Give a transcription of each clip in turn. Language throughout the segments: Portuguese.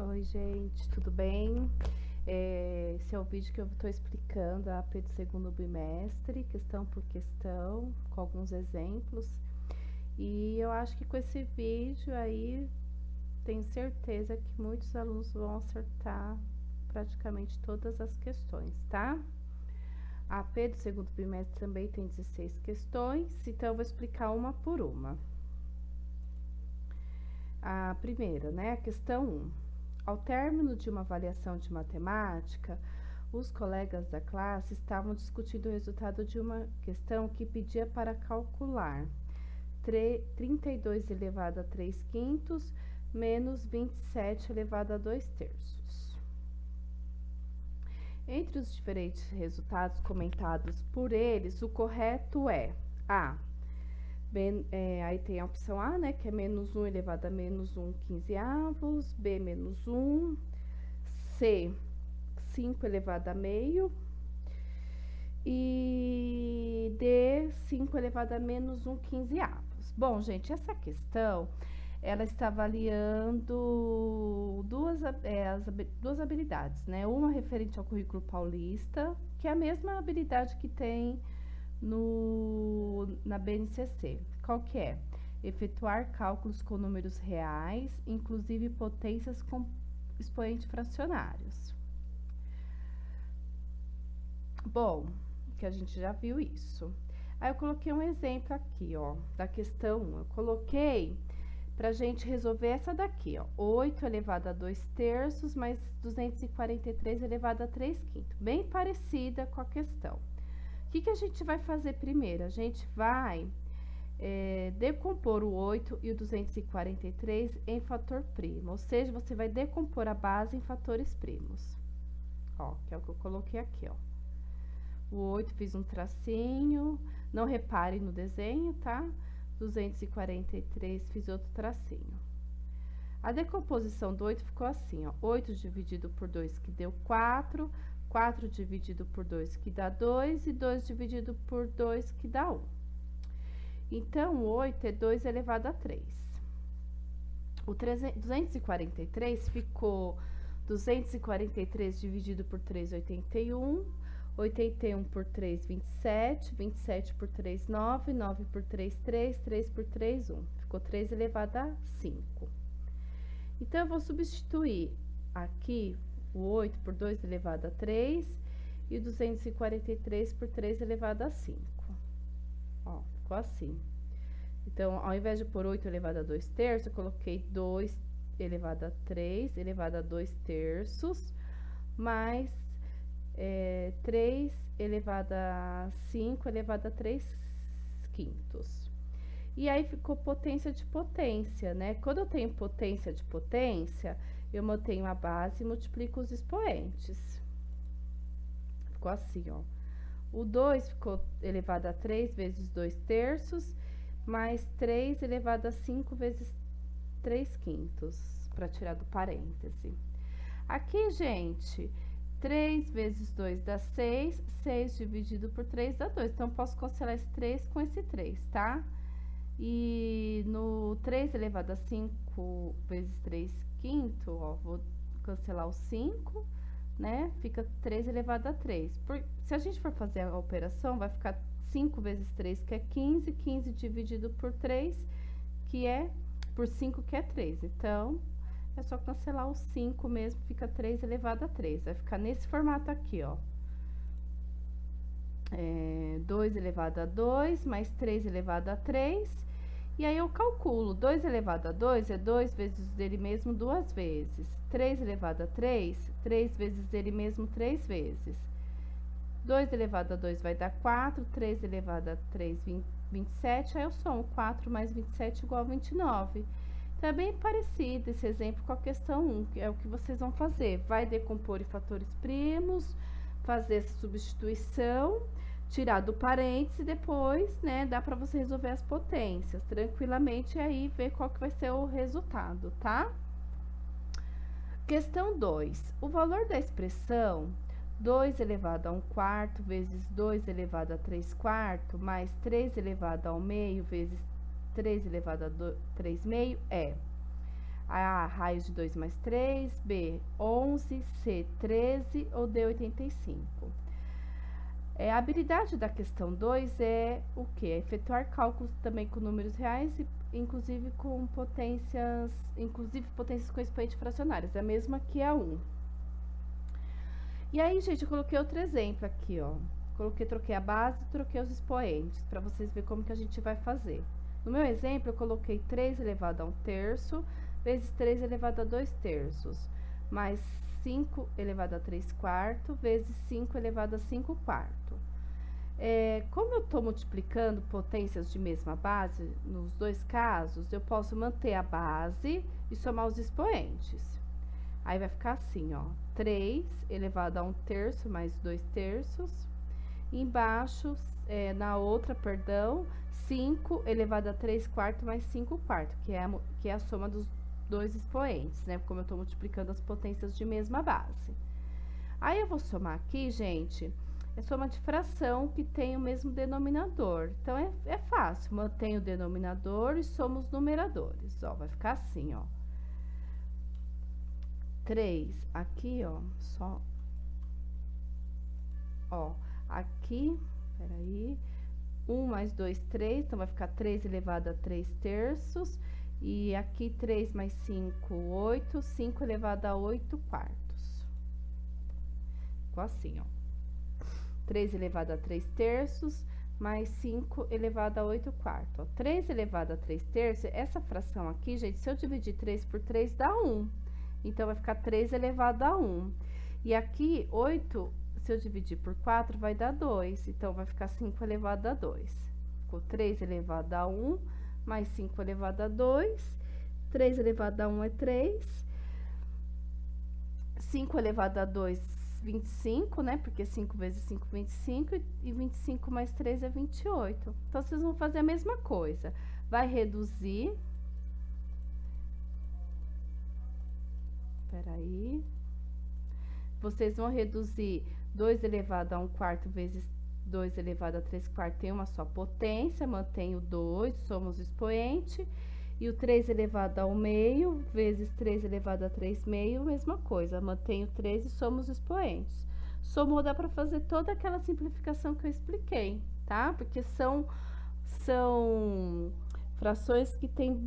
Oi, gente, tudo bem? Esse é o vídeo que eu estou explicando a AP do segundo bimestre, questão por questão, com alguns exemplos. E eu acho que com esse vídeo aí, tenho certeza que muitos alunos vão acertar praticamente todas as questões, tá? A AP do segundo bimestre também tem 16 questões, então eu vou explicar uma por uma. A primeira, né, a questão 1. Ao término de uma avaliação de matemática, os colegas da classe estavam discutindo o resultado de uma questão que pedia para calcular 32 elevado a 3 quintos menos 27 elevado a 2 terços. Entre os diferentes resultados comentados por eles, o correto é A. Aí tem a opção A, né, que é menos 1 elevado a menos 1 quinzeavos, B, menos 1, C, 5 elevado a meio, e D, 5 elevado a menos 1 quinzeavos. Bom, gente, essa questão, ela está avaliando duas habilidades, né, uma referente ao currículo paulista, que é a mesma habilidade que tem na BNCC. Qual que é? Efetuar cálculos com números reais, inclusive potências com expoentes fracionários. Bom, que a gente já viu isso. Aí eu coloquei um exemplo aqui, ó, da questão 1. Eu coloquei pra gente resolver essa daqui, ó, 8 elevado a 2 terços mais 243 elevado a 3 quintos. Bem parecida com a questão. O que a gente vai fazer primeiro? A gente vai decompor o 8 e o 243 em fator primo, ou seja, você vai decompor a base em fatores primos. Ó, que é o que eu coloquei aqui, ó. O 8 fiz um tracinho, não repare no desenho, tá? 243 fiz outro tracinho. A decomposição do 8 ficou assim, ó. 8 dividido por 2, que deu 4. 4 dividido por 2, que dá 2, e 2 dividido por 2, que dá 1. Então, 8 é 2 elevado a 3. O 243 ficou 243 dividido por 3, 81. 81 por 3, 27. 27 por 3, 9. 9 por 3, 3. 3 por 3, 1. Ficou 3 elevado a 5. Então, eu vou substituir aqui o 8 por 2 elevado a 3 e o 243 por 3 elevado a 5. Ó, ficou assim. Então, ao invés de pôr 8 elevado a 2 terços, eu coloquei 2 elevado a 3 elevado a 2 terços, mais 3 elevado a 5 elevado a 3 quintos. E aí, ficou potência de potência, né? Quando eu tenho potência de potência, eu mantenho a base e multiplico os expoentes. Ficou assim, ó. O 2 ficou elevado a 3 vezes 2 terços, mais 3 elevado a 5 vezes 3 quintos, para tirar do parêntese. Aqui, gente, 3 vezes 2 dá 6, 6 dividido por 3 dá 2. Então, posso cancelar esse 3 com esse 3, tá? E no 3 elevado a 5 vezes 3 quinto, ó, vou cancelar o 5, né? Fica 3 elevado a 3. Se a gente for fazer a operação, vai ficar 5 vezes 3, que é 15. 15 dividido por 3, que é por 5, que é 3. Então, é só cancelar o 5 mesmo, fica 3 elevado a 3. Vai ficar nesse formato aqui, ó. 2 elevado a 2, mais 3 elevado a 3. E aí, eu calculo, 2 elevado a 2 é 2 vezes dele mesmo 2 vezes. 3 elevado a 3, 3 vezes dele mesmo 3 vezes. 2 elevado a 2 vai dar 4, 3 elevado a 3, 27, aí eu somo 4 mais 27 igual a 29. Então, é bem parecido esse exemplo com a questão 1, que é o que vocês vão fazer. Vai decompor em fatores primos, fazer essa substituição, tirar do parênteses e depois, né, dá para você resolver as potências tranquilamente e aí ver qual que vai ser o resultado, tá? Questão 2. O valor da expressão 2 elevado a 1/4 vezes 2 elevado a 3/4 mais 3 elevado ao meio vezes 3 elevado a 3 meio é... A, raiz de 2 mais 3, B, 11, C, 13 ou D, 85. A habilidade da questão 2 é o quê? É efetuar cálculos também com números reais e inclusive potências com expoentes fracionários, a mesma que a 1. E aí, gente, eu coloquei outro exemplo aqui, ó. Troquei a base, troquei os expoentes, para vocês verem como que a gente vai fazer. No meu exemplo, eu coloquei 3 elevado a 1/3 vezes 3 elevado a 2/3, mais 5 elevado a 3/4 vezes 5 elevado a 5/4. Como eu estou multiplicando potências de mesma base, nos dois casos, eu posso manter a base e somar os expoentes. Aí vai ficar assim, ó, 3 elevado a 1/3 mais 2/3. Embaixo, na outra, perdão, 5 elevado a 3/4 mais 5/4, que é a soma dos dois expoentes, né? Como eu estou multiplicando as potências de mesma base. Aí, eu vou somar aqui, gente, é soma de fração que tem o mesmo denominador. Então, é fácil, mantém o denominador e soma os numeradores. Ó, vai ficar assim, ó. 3 aqui, ó, só... Ó, aqui, peraí, 1 mais 2, 3, então vai ficar 3 elevado a 3/3, e aqui 3 mais 5, 8, 5 elevado a 8/4. Ficou assim, ó. 3 elevado a 3/3, mais 5 elevado a 8/4. Ó, 3 elevado a 3/3, essa fração aqui, gente, se eu dividir 3 por 3, dá 1. Então, vai ficar 3 elevado a 1. E aqui, 8... Se eu dividir por 4, vai dar 2. Então, vai ficar 5 elevado a 2. Ficou 3 elevado a 1, mais 5 elevado a 2. 3 elevado a 1 é 3. 5 elevado a 2, 25, né? Porque 5 vezes 5, 25. E 25 mais 3 é 28. Então, vocês vão fazer a mesma coisa. Vai reduzir. Peraí. Vocês vão reduzir 2 elevado a 1/4 vezes 2 elevado a 3/4 tem uma só potência, mantém o 2, somos o expoente. E o 3 elevado a 1/2 vezes 3 elevado a 3/2, mesma coisa, mantém o 3 e somos os expoentes. Somou, dá para fazer toda aquela simplificação que eu expliquei, tá? Porque são frações que têm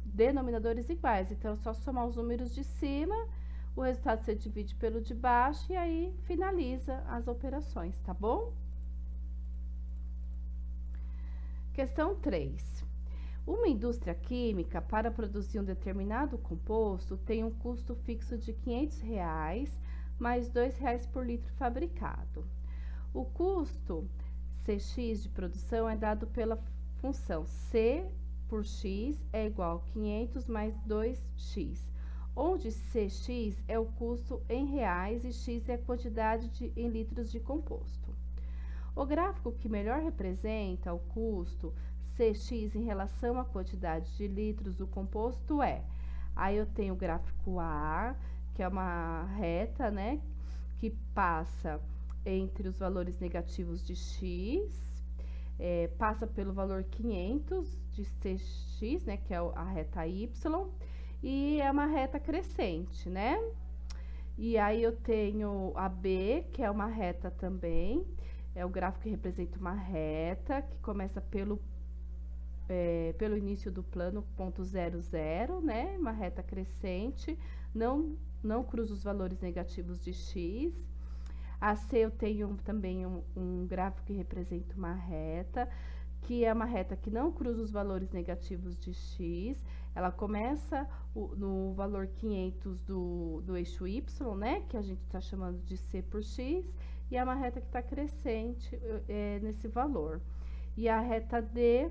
denominadores iguais, então é só somar os números de cima. O resultado você divide pelo de baixo e aí finaliza as operações, tá bom? Questão 3. Uma indústria química, para produzir um determinado composto, tem um custo fixo de R$500 mais R$2 por litro fabricado. O custo Cx de produção é dado pela função C por x é igual a 500 mais 2x. Onde Cx é o custo em reais e x é a quantidade em litros de composto. O gráfico que melhor representa o custo Cx em relação à quantidade de litros do composto é... Aí eu tenho o gráfico A, que é uma reta, né, que passa entre os valores negativos de x, passa pelo valor 500 de Cx, né, que é a reta y, e é uma reta crescente, né? E aí eu tenho a B, que é uma reta também, é o gráfico que representa uma reta, que começa pelo início do plano, ponto 0, 0, né? Uma reta crescente, não cruza os valores negativos de x. A C eu tenho também um gráfico que representa uma reta, que é uma reta que não cruza os valores negativos de x. Ela começa no valor 500 do eixo y, né? Que a gente está chamando de C por x. E é uma reta que está crescente nesse valor. E a reta D,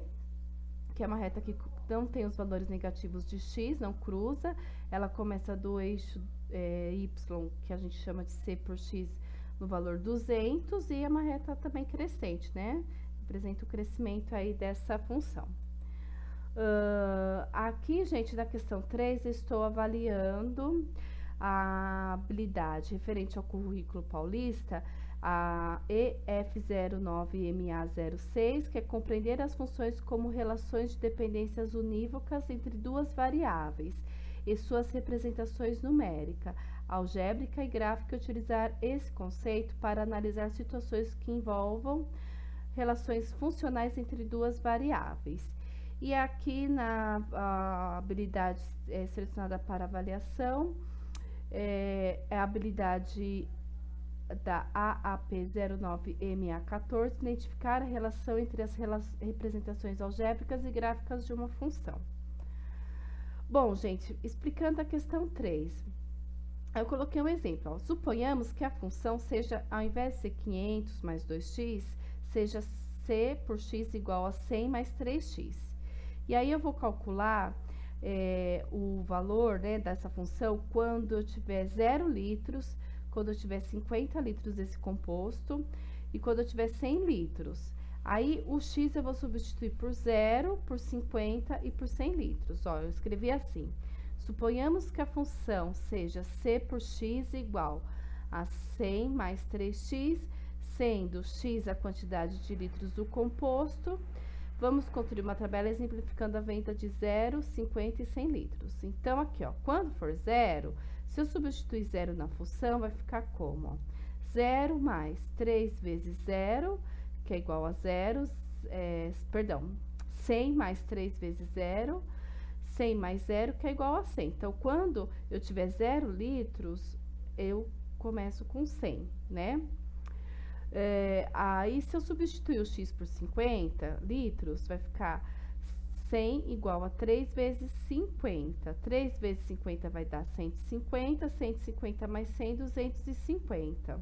que é uma reta que não tem os valores negativos de x, não cruza. Ela começa do eixo y, que a gente chama de C por x, no valor 200, e é uma reta também crescente, né? Representa o crescimento aí dessa função. Aqui, gente, na questão 3, eu estou avaliando a habilidade referente ao currículo paulista, a EF09MA06, que é compreender as funções como relações de dependências unívocas entre duas variáveis e suas representações numérica, algébrica e gráfica, e utilizar esse conceito para analisar situações que envolvam relações funcionais entre duas variáveis. E aqui na habilidade selecionada para avaliação, é a habilidade da AAP09MA14, identificar a relação entre as representações algébricas e gráficas de uma função. Bom, gente, explicando a questão 3, eu coloquei um exemplo. Ó. Suponhamos que a função seja, ao invés de ser 500 mais 2x, seja c por x igual a 100 mais 3x. E aí eu vou calcular o valor, né, dessa função quando eu tiver 0 litros, quando eu tiver 50 litros desse composto e quando eu tiver 100 litros. Aí, o x eu vou substituir por 0, por 50 e por 100 litros. Ó, eu escrevi assim. Suponhamos que a função seja c por x igual a 100 mais 3x, sendo x a quantidade de litros do composto. Vamos construir uma tabela exemplificando a venda de 0, 50 e 100 litros. Então, aqui, ó, quando for 0, se eu substituir 0 na função, vai ficar como? Ó, 0 mais 3 vezes 0, que é igual a 0, 100 mais 3 vezes 0, 100 mais 0, que é igual a 100. Então, quando eu tiver 0 litros, eu começo com 100, né? Aí, se eu substituir o x por 50 litros, vai ficar 100 igual a 3 vezes 50. 3 vezes 50 vai dar 150, 150 mais 100, 250.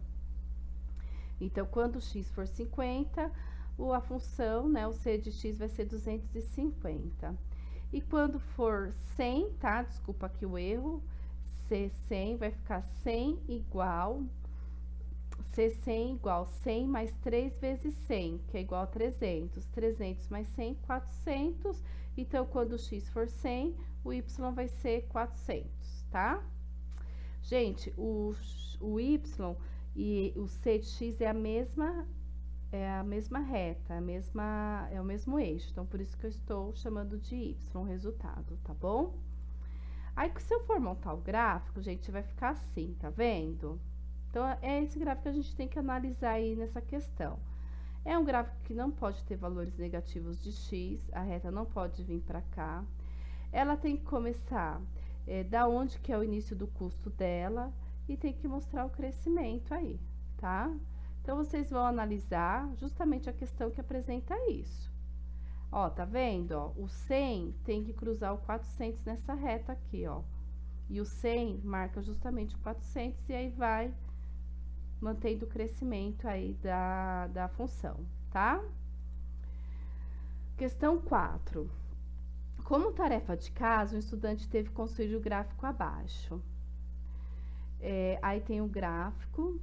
Então, quando o x for 50, a função, né, o c de x vai ser 250. E quando for 100, tá? Desculpa aqui o erro. C 100 vai ficar 100 igual... C 100 igual 100 mais 3 vezes 100, que é igual a 300. 300 mais 100, 400. Então, quando o x for 100, o y vai ser 400, tá? Gente, o y e o c de x é a mesma reta, é o mesmo eixo. Então, por isso que eu estou chamando de y, o resultado, tá bom? Aí, se eu for montar o gráfico, gente, vai ficar assim, tá vendo? Então, é esse gráfico que a gente tem que analisar aí nessa questão. É um gráfico que não pode ter valores negativos de x, a reta não pode vir para cá. Ela tem que começar da onde que é o início do custo dela e tem que mostrar o crescimento aí, tá? Então, vocês vão analisar justamente a questão que apresenta isso. Ó, tá vendo? Ó, o 100 tem que cruzar o 400 nessa reta aqui, ó. E o 100 marca justamente o 400 e aí vai mantendo o crescimento aí da função, tá? Questão 4. Como tarefa de casa, o estudante teve que construir o gráfico abaixo. Aí tem o gráfico.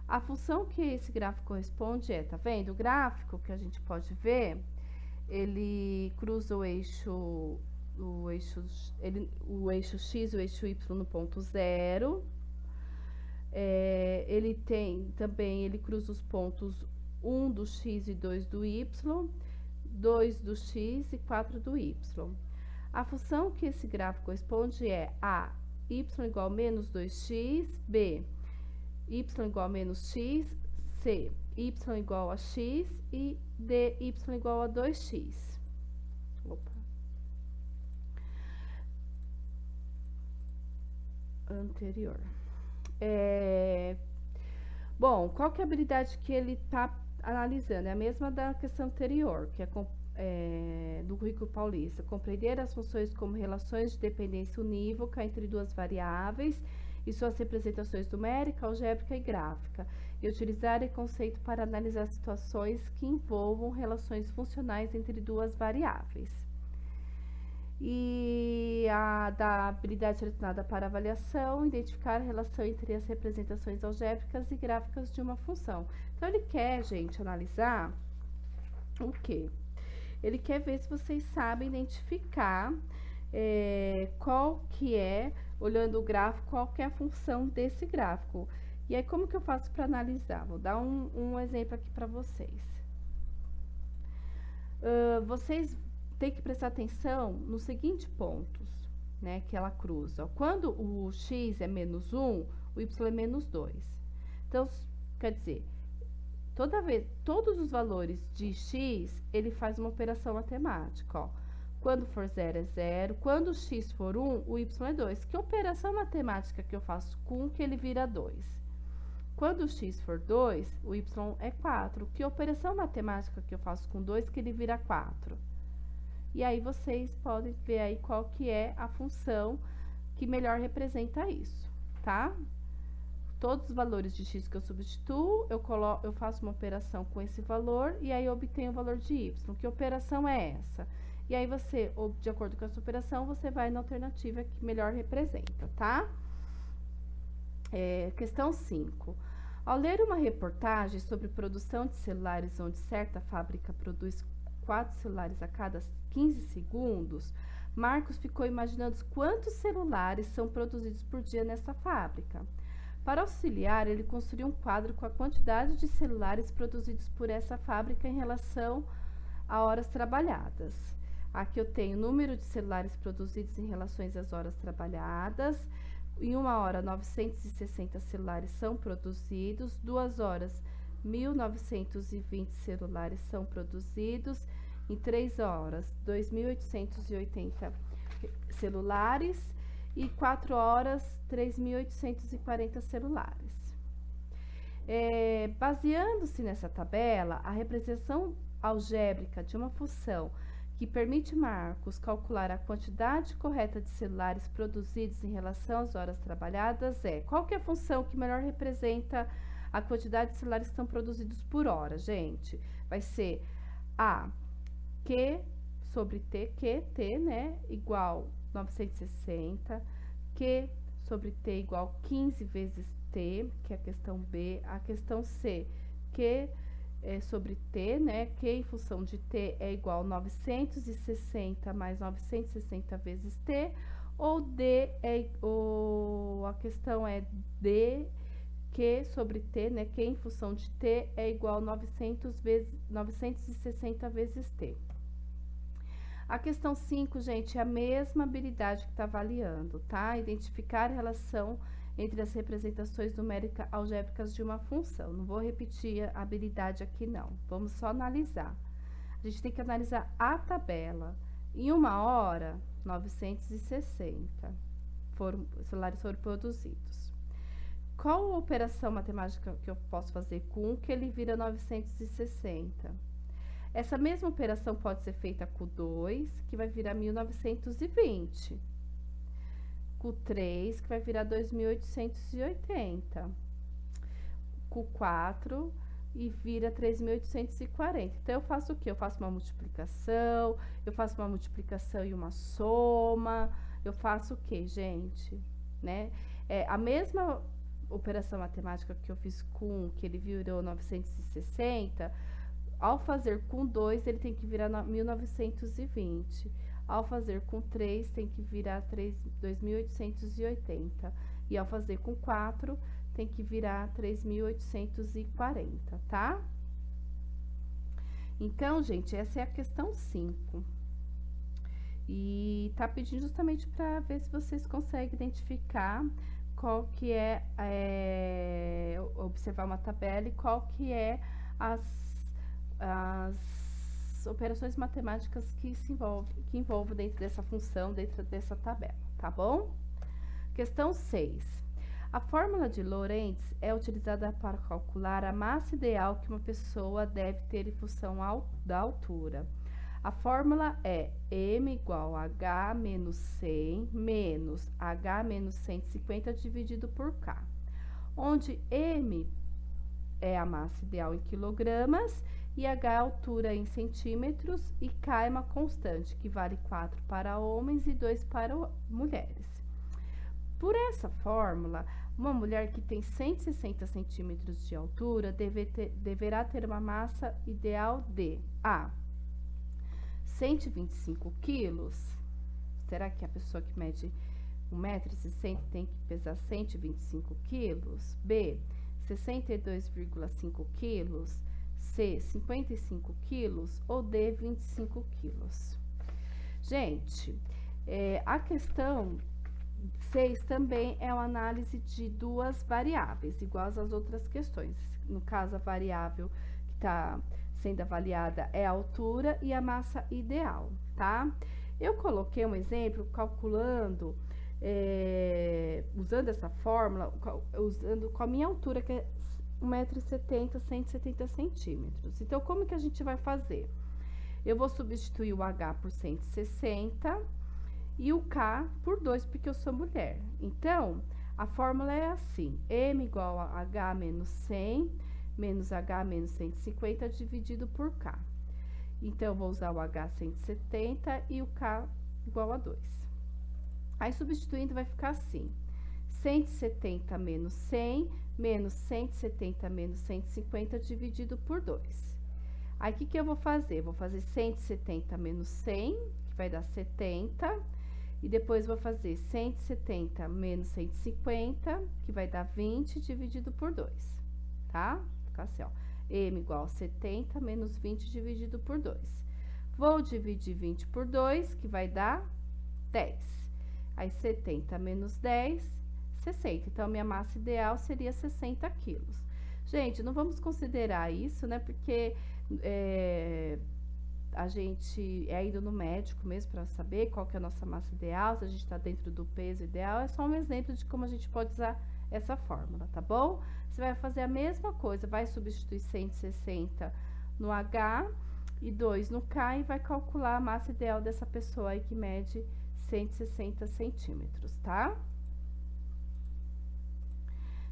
A função que esse gráfico corresponde tá vendo? O gráfico que a gente pode ver, ele cruza o eixo x e o eixo y no ponto 0. Ele cruza os pontos 1 do x e 2 do y, 2 do x e 4 do y. A função que esse gráfico corresponde é a y igual a menos 2x, b, y igual a menos x, c, y igual a x e d, y igual a 2x. Opa. Anterior. Bom, qual que é a habilidade que ele está analisando? É a mesma da questão anterior, que é do currículo paulista. Compreender as funções como relações de dependência unívoca entre duas variáveis e suas representações numérica, algébrica e gráfica. E utilizar o conceito para analisar situações que envolvam relações funcionais entre duas variáveis. E a da habilidade selecionada para avaliação, identificar a relação entre as representações algébricas e gráficas de uma função. Então, ele quer, gente, analisar o quê? Ele quer ver se vocês sabem identificar qual que é, olhando o gráfico, qual que é a função desse gráfico. E aí, como que eu faço para analisar? Vou dar um exemplo aqui para vocês. Vocês têm que prestar atenção nos seguintes pontos, né, que ela cruza. Quando o x é menos 1, o y é menos 2. Então, quer dizer, todos os valores de x, ele faz uma operação matemática, ó. Quando for 0 é 0, quando x for 1, o y é 2. Que operação matemática que eu faço com 1 que ele vira 2? Quando x for 2, o y é 4. Que operação matemática que eu faço com 2 que ele vira 4? E aí, vocês podem ver aí qual que é a função que melhor representa isso, tá? Todos os valores de x que eu substituo, eu faço uma operação com esse valor e aí eu obtenho o valor de y. Que operação é essa? E aí, de acordo com essa operação, você vai na alternativa que melhor representa, tá? Questão 5. Ao ler uma reportagem sobre produção de celulares, onde certa fábrica produz 4 celulares a cada 15 segundos, Marcos ficou imaginando quantos celulares são produzidos por dia nessa fábrica. Para auxiliar, ele construiu um quadro com a quantidade de celulares produzidos por essa fábrica em relação a horas trabalhadas. Aqui eu tenho o número de celulares produzidos em relação às horas trabalhadas. Em 1 hora, 960 celulares são produzidos. 2 horas, 1.920 celulares são produzidos. Em 3 horas, 2.880 celulares. E 4 horas, 3.840 celulares. Baseando-se nessa tabela, a representação algébrica de uma função que permite Marcos calcular a quantidade correta de celulares produzidos em relação às horas trabalhadas é... Qual que é a função que melhor representa a quantidade de celulares que são produzidos por hora, gente? Vai ser a Q sobre T, T, né, igual 960, Q sobre T igual 15 vezes T, que é a questão B. A questão C, Q sobre T, né, Q em função de T é igual a 960 mais 960 vezes T, ou D, a questão é D, Q sobre T, né, Q em função de T é igual a 960 vezes T. A questão 5, gente, é a mesma habilidade que está avaliando, tá? Identificar a relação entre as representações numéricas algébricas de uma função. Não vou repetir a habilidade aqui, não. Vamos só analisar. A gente tem que analisar a tabela. Em 1 hora, 960 celulares foram produzidos. Qual a operação matemática que eu posso fazer com 1 que ele vira 960? Essa mesma operação pode ser feita com 2, que vai virar 1920. Com 3, que vai virar 2880. Com 4, e vira 3840. Então, eu faço o quê? Eu faço uma multiplicação e uma soma. Eu faço o quê, gente? Né? A mesma operação matemática que eu fiz com 1, que ele virou 960... Ao fazer com 2, ele tem que virar 1920. Ao fazer com 3, tem que virar 2880. E ao fazer com 4, tem que virar 3840, tá? Então, gente, essa é a questão 5. E tá pedindo justamente para ver se vocês conseguem identificar qual que observar uma tabela e qual que é as operações matemáticas que envolvem dentro dessa função, dentro dessa tabela, tá bom? Questão 6. A fórmula de Lorentz é utilizada para calcular a massa ideal que uma pessoa deve ter em função da altura. A fórmula é m igual a h menos 100 menos h menos 150 dividido por k, onde m é a massa ideal em quilogramas e h é a altura em centímetros e k é uma constante, que vale 4 para homens e 2 para mulheres. Por essa fórmula, uma mulher que tem 160 centímetros de altura deverá ter uma massa ideal de A, 125 quilos. Será que a pessoa que mede 1,60 m tem que pesar 125 quilos? B, 62,5 quilos? C, 55 quilos? Ou D, 25 quilos? Gente, a questão 6 também é uma análise de duas variáveis, igual às outras questões. No caso, a variável que está sendo avaliada é a altura e a massa ideal, tá? Eu coloquei um exemplo calculando, usando essa fórmula, usando com a minha altura, que é 1,70 m, 170 centímetros. Então, como que a gente vai fazer? Eu vou substituir o H por 160 e o K por 2, porque eu sou mulher. Então, a fórmula é assim: M igual a H menos 100, menos H menos 150, dividido por K. Então, eu vou usar o H 170 e o K igual a 2. Aí, substituindo, vai ficar assim: 170 menos 100, menos 170 menos 150, dividido por 2. Aí, o que eu vou fazer? Vou fazer 170 menos 100, que vai dar 70. E depois vou fazer 170 menos 150, que vai dar 20, dividido por 2, tá? Fica assim, ó. M igual a 70 menos 20 dividido por 2. Vou dividir 20 por 2, que vai dar 10. Aí, 70 menos 10, 60. Então, a minha massa ideal seria 60 quilos. Gente, não vamos considerar isso, né? Porque a gente é indo no médico mesmo para saber qual que é a nossa massa ideal, se a gente está dentro do peso ideal. É só um exemplo de como a gente pode usar essa fórmula, tá bom? Você vai fazer a mesma coisa, vai substituir 160 no H e 2 no K e vai calcular a massa ideal dessa pessoa aí que mede 160 centímetros, tá?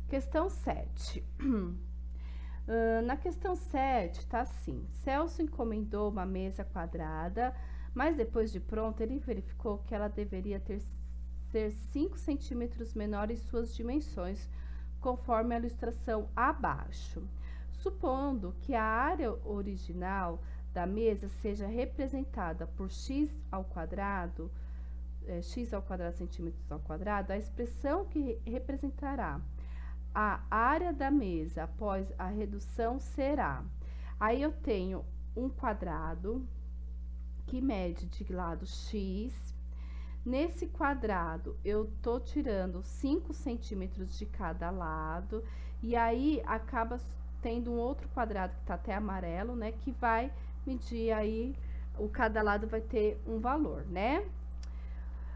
Questão 7. Na questão 7, tá assim: Celso encomendou uma mesa quadrada, mas depois de pronta, ele verificou que ela deveria ser 5 centímetros menor em suas dimensões, conforme a ilustração abaixo. Supondo que a área original da mesa seja representada por x ao quadrado, centímetros ao quadrado, a expressão que representará a área da mesa após a redução será: aí eu tenho um quadrado que mede de lado x. Nesse quadrado, eu tô tirando 5 centímetros de cada lado, e aí acaba tendo um outro quadrado que tá até amarelo, né? Que vai medir aí, cada lado vai ter um valor, né?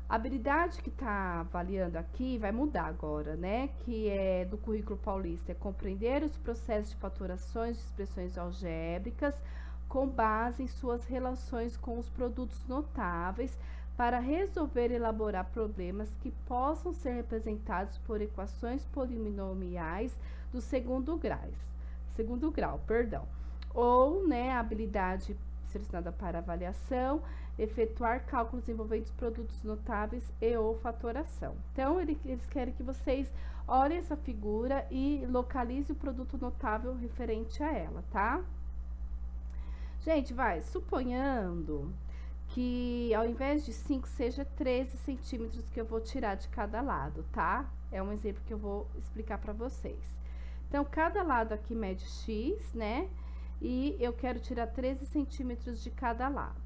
A habilidade que está avaliando aqui vai mudar agora, né? Que é do currículo paulista, é compreender os processos de fatorações de expressões algébricas com base em suas relações com os produtos notáveis para resolver e elaborar problemas que possam ser representados por equações polinomiais do segundo grau, perdão. Ou, né, a habilidade selecionada para avaliação, efetuar cálculos envolvendo produtos notáveis e ou fatoração. Então, eles querem que vocês olhem essa figura e localize o produto notável referente a ela, tá? Gente, suponhando que ao invés de 5, seja 13 centímetros que eu vou tirar de cada lado, tá? É um exemplo que eu vou explicar para vocês. Então, cada lado aqui mede x, né? E eu quero tirar 13 centímetros de cada lado.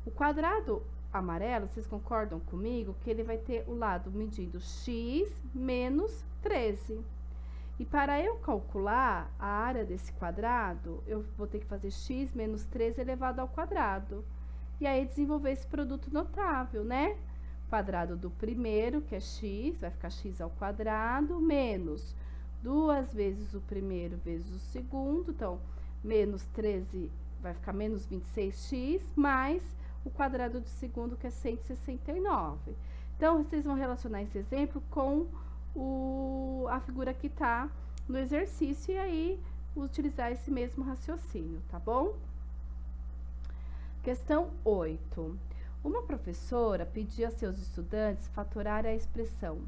O quadrado amarelo, vocês concordam comigo que ele vai ter o lado medindo x menos 13. E para eu calcular a área desse quadrado, eu vou ter que fazer x menos 13 elevado ao quadrado. E aí, desenvolver esse produto notável, né? Quadrado do primeiro, que é x, vai ficar x ao quadrado, menos 2 vezes o primeiro vezes o segundo. Então, menos 13 vai ficar menos 26x, mais o quadrado do segundo, que é 169. Então, vocês vão relacionar esse exemplo com a figura que está no exercício e aí utilizar esse mesmo raciocínio, tá bom? Questão 8. Uma professora pediu a seus estudantes fatorar a expressão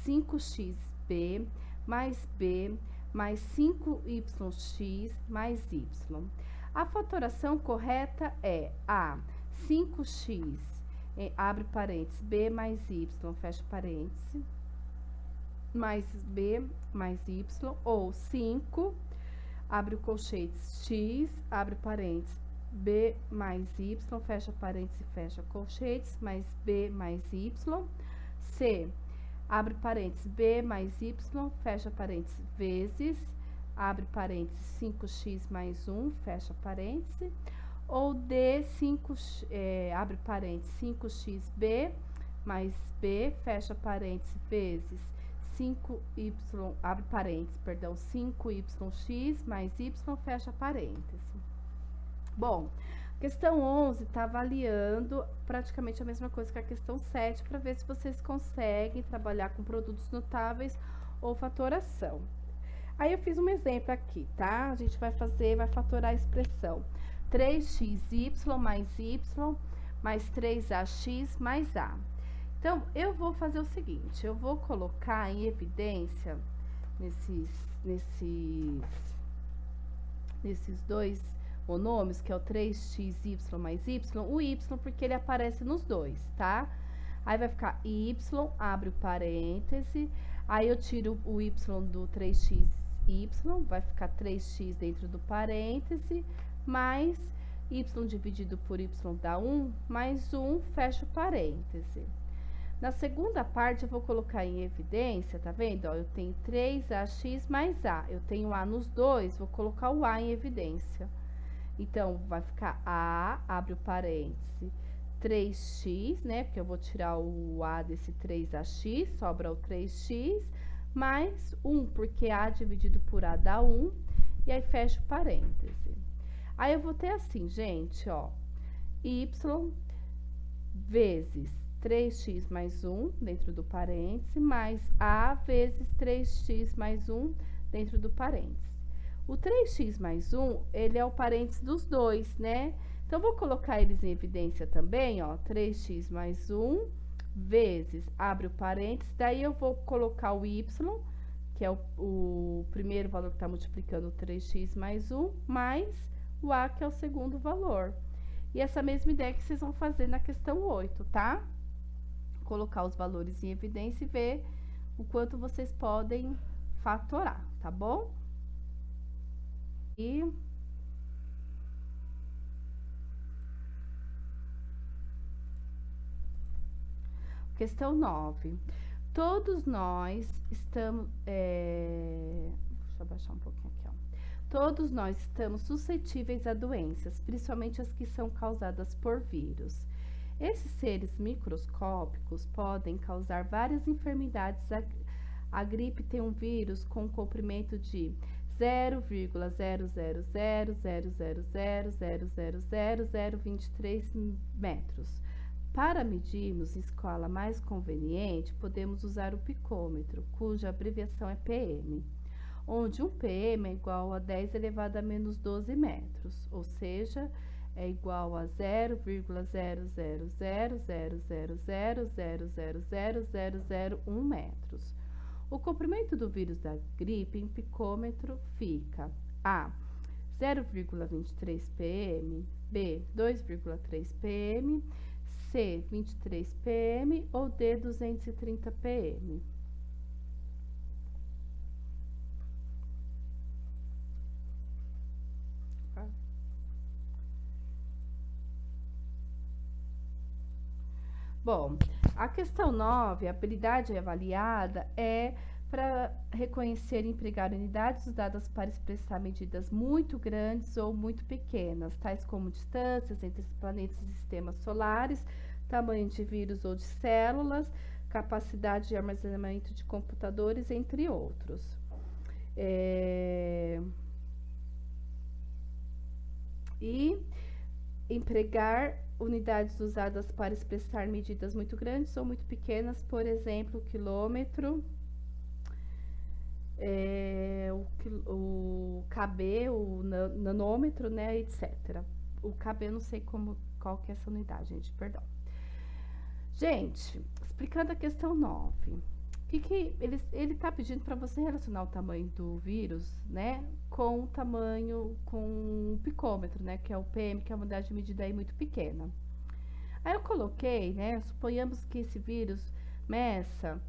5xb mais b mais 5yx mais y. A fatoração correta é a 5x abre parênteses, B mais Y, fecha parênteses, mais B mais Y, ou 5, abre o colchete, X, abre parênteses, B mais Y, fecha parênteses, fecha colchetes, mais B mais Y, C, abre parênteses, B mais Y, fecha parênteses, vezes, abre parênteses, 5x mais 1, fecha parênteses, ou D, 5, abre parênteses, 5xB mais B, fecha parênteses, vezes 5y, abre parênteses, perdão, 5yx mais y, fecha parênteses. Bom, questão 11 está avaliando praticamente a mesma coisa que a questão 7, para ver se vocês conseguem trabalhar com produtos notáveis ou fatoração. Aí eu fiz um exemplo aqui, tá? A gente vai fatorar a expressão 3xy mais y mais 3ax mais a. Então, eu vou fazer o seguinte, eu vou colocar em evidência nesses dois monômios, que é o 3xy mais y, o y, porque ele aparece nos dois, tá? Aí vai ficar y, abre o parêntese, aí eu tiro o y do 3xy, vai ficar 3x dentro do parêntese, mais y dividido por y dá 1, mais 1, fecha o parêntese. Na segunda parte, eu vou colocar em evidência, tá vendo? Ó, eu tenho 3ax mais a. Eu tenho a nos dois, vou colocar o a em evidência. Então, vai ficar a, abre o parêntese, 3x, né? Porque eu vou tirar o a desse 3ax, sobra o 3x, mais 1, porque a dividido por a dá 1, e aí fecha o parêntese. Aí, eu vou ter assim, gente, ó, y vezes 3x mais 1 dentro do parêntese, mais a vezes 3x mais 1 dentro do parêntese. O 3x mais 1, ele é o parêntese dos dois, né? Então, vou colocar eles em evidência também, ó, 3x mais 1 vezes, abre o parêntese, daí eu vou colocar o y, que é o primeiro valor que está multiplicando o 3x mais 1, mais o a, que é o segundo valor. E essa mesma ideia que vocês vão fazer na questão 8, tá? Colocar os valores em evidência e ver o quanto vocês podem fatorar, tá bom? E questão 9. Todos nós estamos... Deixa eu abaixar um pouquinho aqui, ó. Todos nós estamos suscetíveis a doenças, principalmente as que são causadas por vírus. Esses seres microscópicos podem causar várias enfermidades. A gripe tem um vírus com um comprimento de 0,0000000000023 metros. Para medirmos em escala mais conveniente, podemos usar o picômetro, cuja abreviação é PM, onde um PM é igual a 10 elevado a menos 12 metros, ou seja, é igual a 0,0000000000001 metros. O comprimento do vírus da gripe em picômetro fica A, 0,23 pm, B, 2,3 pm, C, 23 pm ou D, 230 pm. Bom, a questão 9, a habilidade avaliada é para reconhecer e empregar unidades usadas para expressar medidas muito grandes ou muito pequenas, tais como distâncias entre planetas e sistemas solares, tamanho de vírus ou de células, capacidade de armazenamento de computadores, entre outros. E empregar unidades usadas para expressar medidas muito grandes ou muito pequenas, por exemplo, o quilômetro, o KB, o nanômetro, né, etc. O KB eu não sei qual que é essa unidade, gente, perdão. Gente, explicando a questão 9, ele está pedindo para você relacionar o tamanho do vírus, né, com o tamanho, com o picômetro, né, que é o PM, que é uma unidade de medida aí muito pequena. Aí eu coloquei, né? Suponhamos que esse vírus meça,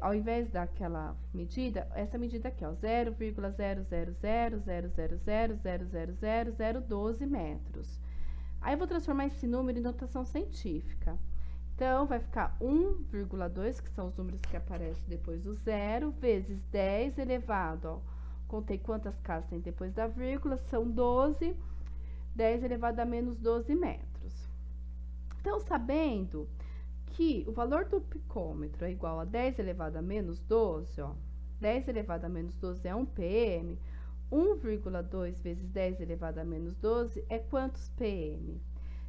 ao invés daquela medida, essa medida aqui, ó, 0,0000000000012 metros. Aí eu vou transformar esse número em notação científica. Então, vai ficar 1,2, que são os números que aparecem depois do zero, vezes 10 elevado, ó, contei quantas casas tem depois da vírgula, são 12, 10 elevado a menos 12 metros. Então, sabendo que o valor do picômetro é igual a 10 elevado a menos 12, ó, 10 elevado a menos 12 é 1 pm, 1,2 vezes 10 elevado a menos 12 é quantos pm?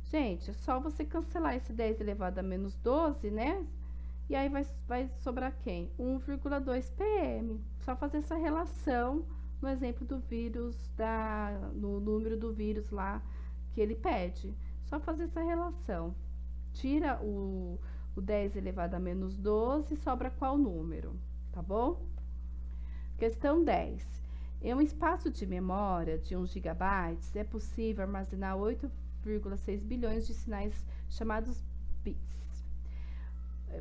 Gente, é só você cancelar esse 10 elevado a menos 12, né? E aí vai sobrar quem? 1,2 pm. Só fazer essa relação no exemplo do vírus, no número do vírus lá que ele pede. Só fazer essa relação. Tira o 10 elevado a menos 12 e sobra qual número? Tá bom? Questão 10. Em um espaço de memória de 1 GB, é possível armazenar 8,6 bilhões de sinais chamados bits,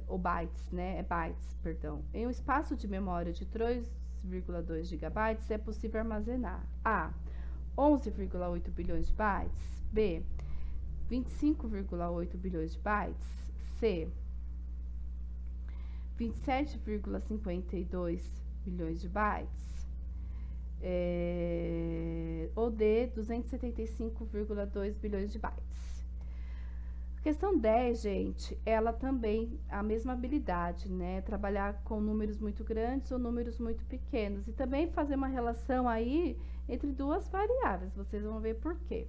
ou bytes, né? É bytes, perdão. Em um espaço de memória de 3,2 GB, é possível armazenar A. 11,8 bilhões de bytes, B. 25,8 bilhões de bytes, C. 27,52 bilhões de bytes, ou D, 275,2 bilhões de bytes. Questão 10, gente, ela também, a mesma habilidade, né? Trabalhar com números muito grandes ou números muito pequenos. E também fazer uma relação aí entre duas variáveis, vocês vão ver por quê.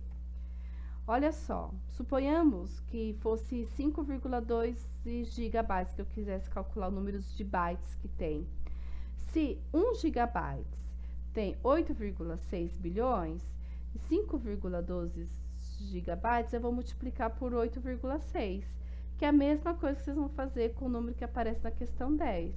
Olha só, suponhamos que fosse 5,2 GB que eu quisesse calcular o número de bytes que tem. Se 1 GB tem 8,6 bilhões, 5,12 GB eu vou multiplicar por 8,6, que é a mesma coisa que vocês vão fazer com o número que aparece na questão 10.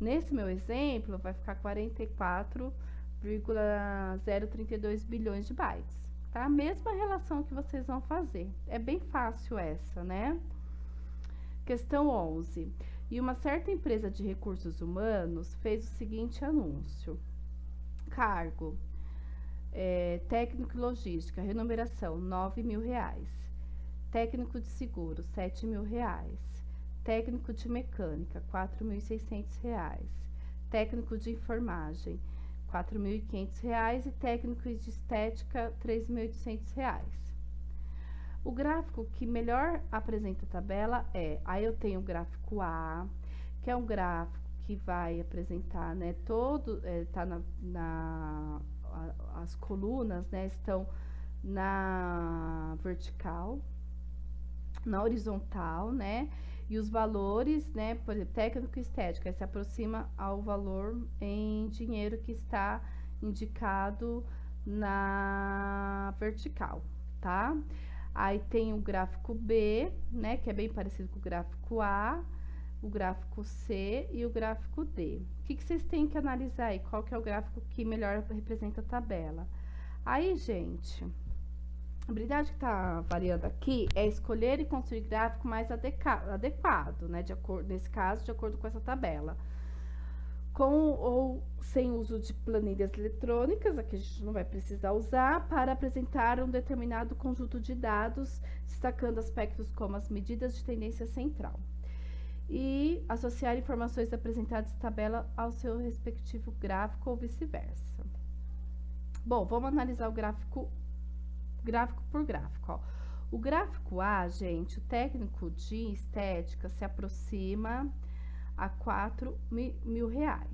Nesse meu exemplo, vai ficar 44,032 bilhões de bytes. Tá? A mesma relação que vocês vão fazer. É bem fácil essa, né? Questão 11. E uma certa empresa de recursos humanos fez o seguinte anúncio. Cargo, técnico e logística, remuneração, R$9.000. Técnico de seguro, R$7.000. Técnico de mecânica, R$4.600. Técnico de enfermagem, R$4.500 e técnico de estética, R$3.800. O gráfico que melhor apresenta a tabela aí eu tenho o gráfico A, que é um gráfico que vai apresentar, né, tá as colunas, né, estão na vertical, na horizontal, né, e os valores, né, por exemplo, técnico e estética, se aproxima ao valor em dinheiro que está indicado na vertical, tá? Aí tem o gráfico B, né, que é bem parecido com o gráfico A, o gráfico C e o gráfico D. O que vocês têm que analisar aí? Qual que é o gráfico que melhor representa a tabela? Aí, gente, a habilidade que está variando aqui é escolher e construir gráfico mais adequado, né? Nesse caso, de acordo com essa tabela. Com ou sem uso de planilhas eletrônicas, aqui a gente não vai precisar usar, para apresentar um determinado conjunto de dados, destacando aspectos como as medidas de tendência central. E associar informações apresentadas em tabela ao seu respectivo gráfico ou vice-versa. Bom, vamos analisar o gráfico por gráfico, ó. O gráfico A, gente, o técnico de estética se aproxima a R$4.000.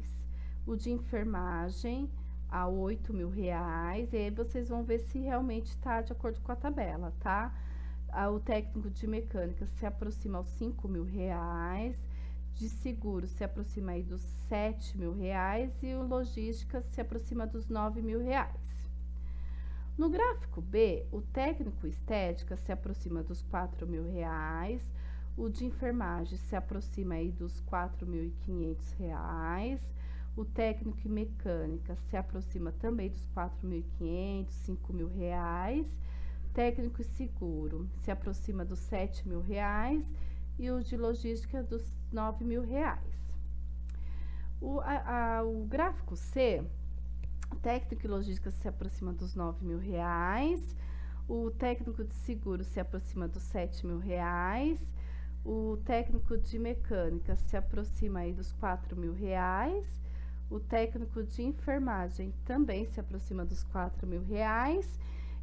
O de enfermagem a R$8.000. E aí vocês vão ver se realmente está de acordo com a tabela, tá? O técnico de mecânica se aproxima aos R$5.000. De seguro se aproxima aí dos R$7.000 e o logística se aproxima dos R$9.000. No gráfico B, o técnico estética se aproxima dos R$4.000, o de enfermagem se aproxima aí dos R$4.500, o técnico em mecânica se aproxima também dos R$4.500, R$5.000, técnico e seguro se aproxima dos R$ 7.000 e o de logística dos R$ 9.000. O gráfico C, técnico e logística se aproxima dos R$ 9.000, o técnico de seguro se aproxima dos R$ 7.000, o técnico de mecânica se aproxima aí dos R$ 4.000, o técnico de enfermagem também se aproxima dos R$ 4.000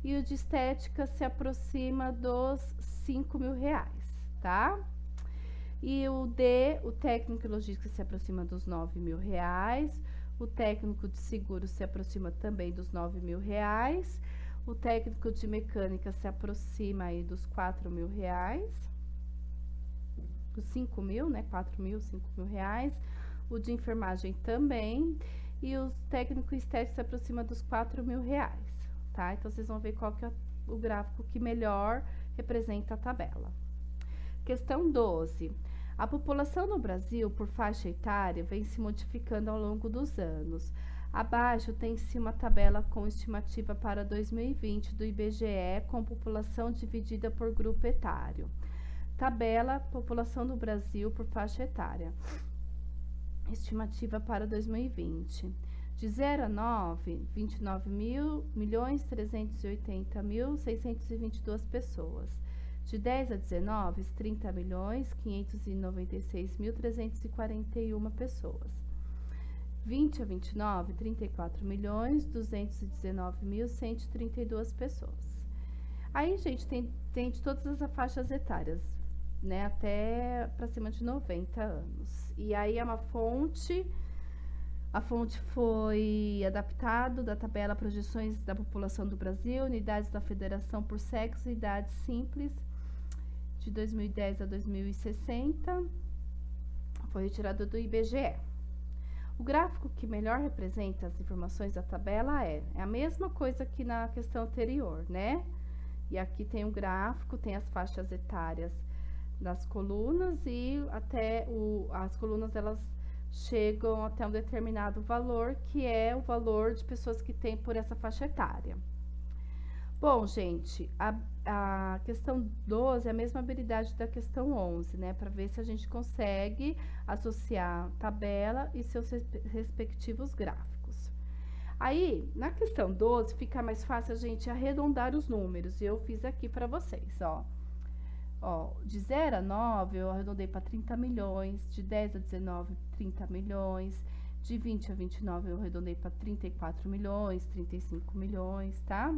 e o de estética se aproxima dos R$ 5.000, tá? E o D, o técnico e logística se aproxima dos R$ 9.000, o técnico de seguro se aproxima também dos R$ 9.000, o técnico de mecânica se aproxima aí dos R$ 4.000, dos 5.000, né? 4.000, 5.000, o de enfermagem também, e o técnico estético se aproxima dos R$ 4.000, tá? Então, vocês vão ver qual que é o gráfico que melhor representa a tabela. Questão 12. A população no Brasil, por faixa etária, vem se modificando ao longo dos anos. Abaixo tem-se uma tabela com estimativa para 2020 do IBGE, com população dividida por grupo etário. Tabela população do Brasil por faixa etária. Estimativa para 2020. De 0 a 9, 29.380.622 pessoas. De 10 a 19, 30.596.341 pessoas. 20 a 29, 34.219.132 pessoas. Aí, gente, tem de todas as faixas etárias, né, até para cima de 90 anos. E aí é uma fonte, a fonte foi adaptado da tabela Projeções da População do Brasil, Unidades da Federação por Sexo e Idade Simples, de 2010 a 2060, foi retirado do IBGE. O gráfico que melhor representa as informações da tabela é a mesma coisa que na questão anterior, né? E aqui tem um gráfico, tem as faixas etárias das colunas e até as colunas elas chegam até um determinado valor, que é o valor de pessoas que tem por essa faixa etária. Bom, gente, a questão 12 é a mesma habilidade da questão 11, né? Para ver se a gente consegue associar tabela e seus respectivos gráficos. Aí, na questão 12, fica mais fácil a gente arredondar os números. E eu fiz aqui para vocês, ó. De 0 a 9, eu arredondei para 30 milhões. De 10 a 19, 30 milhões. De 20 a 29, eu arredondei para 34 milhões, 35 milhões, tá?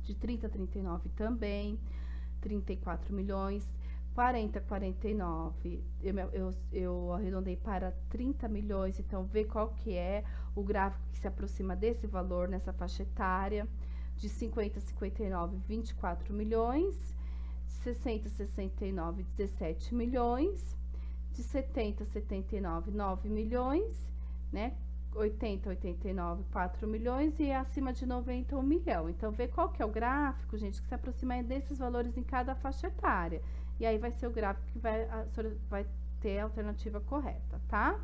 De 30 a 39 também, 34 milhões. 40 a 49, eu arredondei para 30 milhões, então vê qual que é o gráfico que se aproxima desse valor nessa faixa etária. De 50 a 59, 24 milhões. De 60 a 69, 17 milhões. De 70 a 79, 9 milhões, né? 80 a 89, 4 milhões e acima de 90, 1 milhão. Então, vê qual que é o gráfico, gente, que se aproxima desses valores em cada faixa etária. E aí, vai ser o gráfico que vai ter a alternativa correta, tá?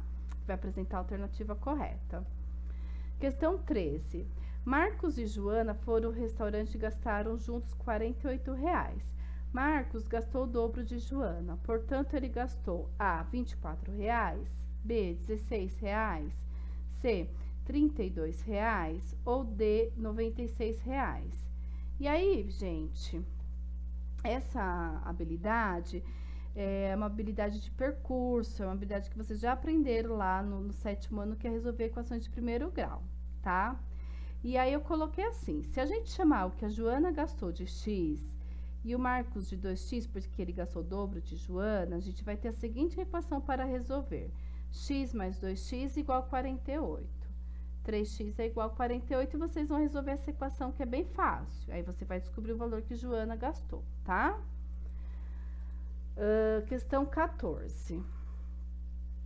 Vai apresentar a alternativa correta. Questão 13. Marcos e Joana foram ao restaurante e gastaram juntos R$ 48. Marcos gastou o dobro de Joana, portanto, ele gastou A, R$ 24, B, R$ 16, C, R$ 32 ou D, R$ 96. E aí, gente, essa habilidade é uma habilidade de percurso, é uma habilidade que vocês já aprenderam lá no 7º ano, que é resolver equações de primeiro grau, tá? E aí eu coloquei assim, se a gente chamar o que a Joana gastou de X e o Marcos de 2x, porque ele gastou o dobro de Joana, a gente vai ter a seguinte equação para resolver. X mais 2x igual a 48. 3x é igual a 48 e vocês vão resolver essa equação que é bem fácil. Aí você vai descobrir o valor que Joana gastou, tá? Questão 14.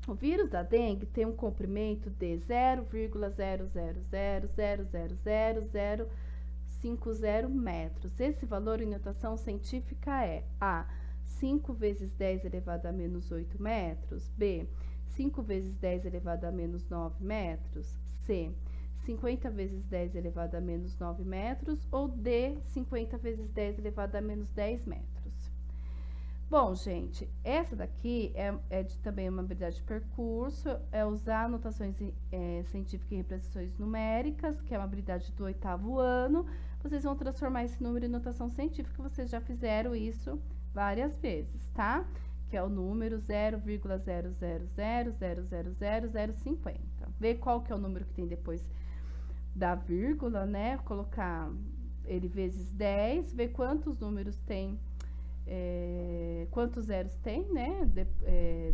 O vírus da dengue tem um comprimento de 0,000000050 metros. Esse valor em notação científica é A, 5 vezes 10 elevado a menos 8 metros, B, 5 vezes 10 elevado a menos 9 metros, C, 50 vezes 10 elevado a menos 9 metros, ou D, 50 vezes 10 elevado a menos 10 metros. Bom, gente, essa daqui é também uma habilidade de percurso, é usar notações científicas e representações numéricas, que é uma habilidade do 8º ano. Vocês vão transformar esse número em notação científica, vocês já fizeram isso várias vezes, tá? Que é o número 0,000000050. Vê qual que é o número que tem depois da vírgula, né? Colocar ele vezes 10, ver quantos números tem, quantos zeros tem, né?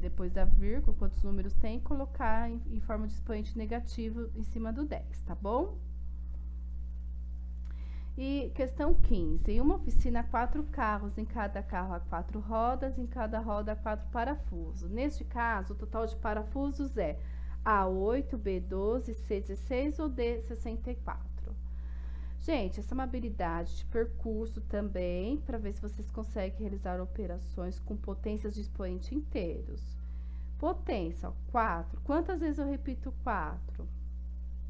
Depois da vírgula, quantos números tem, colocar em forma de expoente negativo em cima do 10, tá bom? E questão 15. Em uma oficina, 4 carros, em cada carro há 4 rodas, em cada roda há 4 parafusos. Neste caso, o total de parafusos é A8, B12, C16 ou D64. Gente, essa é uma habilidade de percurso também, para ver se vocês conseguem realizar operações com potências de expoente inteiros. Potência, ó, 4. Quantas vezes eu repito 4?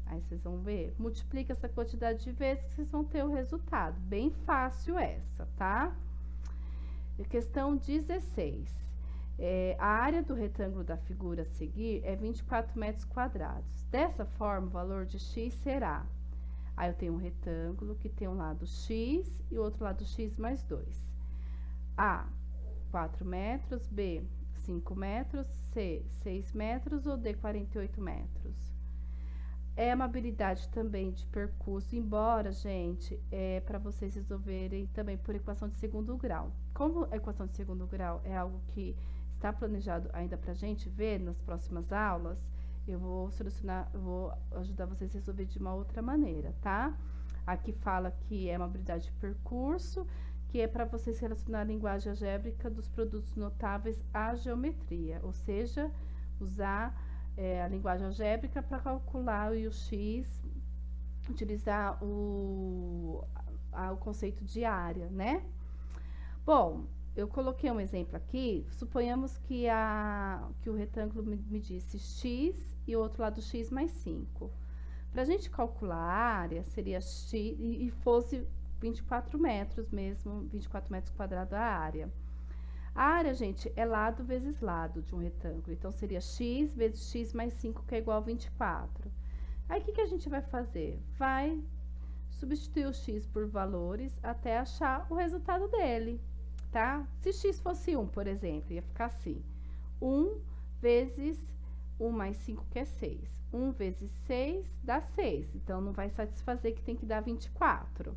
Aí vocês vão ver, multiplica essa quantidade de vezes que vocês vão ter o resultado. Bem fácil essa, tá? E questão 16. A área do retângulo da figura a seguir é 24 metros quadrados. Dessa forma, o valor de x será... Aí eu tenho um retângulo que tem um lado x e o outro lado x mais 2. A, 4 metros, B, 5 metros, C, 6 metros ou D, 48 metros. É uma habilidade também de percurso, embora, gente, para vocês resolverem também por equação de segundo grau. Como a equação de segundo grau é algo que está planejado ainda para a gente ver nas próximas aulas, eu vou ajudar vocês a resolver de uma outra maneira, tá? Aqui fala que é uma habilidade de percurso, que é para vocês relacionar a linguagem algébrica dos produtos notáveis à geometria, ou seja, usar a linguagem algébrica para calcular o x, utilizar o conceito de área, né? Bom, eu coloquei um exemplo aqui, suponhamos que o retângulo me disse x e o outro lado x mais 5. Para a gente calcular a área, seria x e fosse 24 metros mesmo, 24 metros quadrados a área. A área, gente, é lado vezes lado de um retângulo. Então, seria x vezes x mais 5, que é igual a 24. Aí, o que a gente vai fazer? Vai substituir o x por valores até achar o resultado dele, tá? Se x fosse 1, por exemplo, ia ficar assim. 1 vezes 1 mais 5, que é 6. 1 vezes 6 dá 6. Então, não vai satisfazer que tem que dar 24.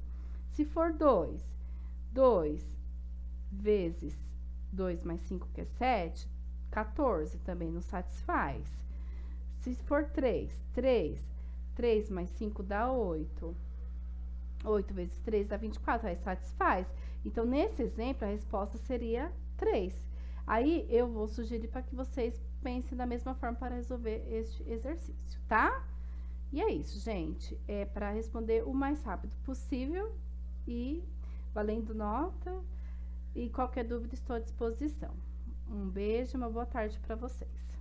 Se for 2, 2 vezes 2 mais 5, que é 7, 14, também não satisfaz. Se for 3, 3 mais 5 dá 8. 8 vezes 3 dá 24, aí satisfaz. Então, nesse exemplo, a resposta seria 3. Aí, eu vou sugerir para que vocês pensem da mesma forma para resolver este exercício, tá? E é isso, gente. É para responder o mais rápido possível e valendo nota. E qualquer dúvida, estou à disposição. Um beijo, uma boa tarde para vocês.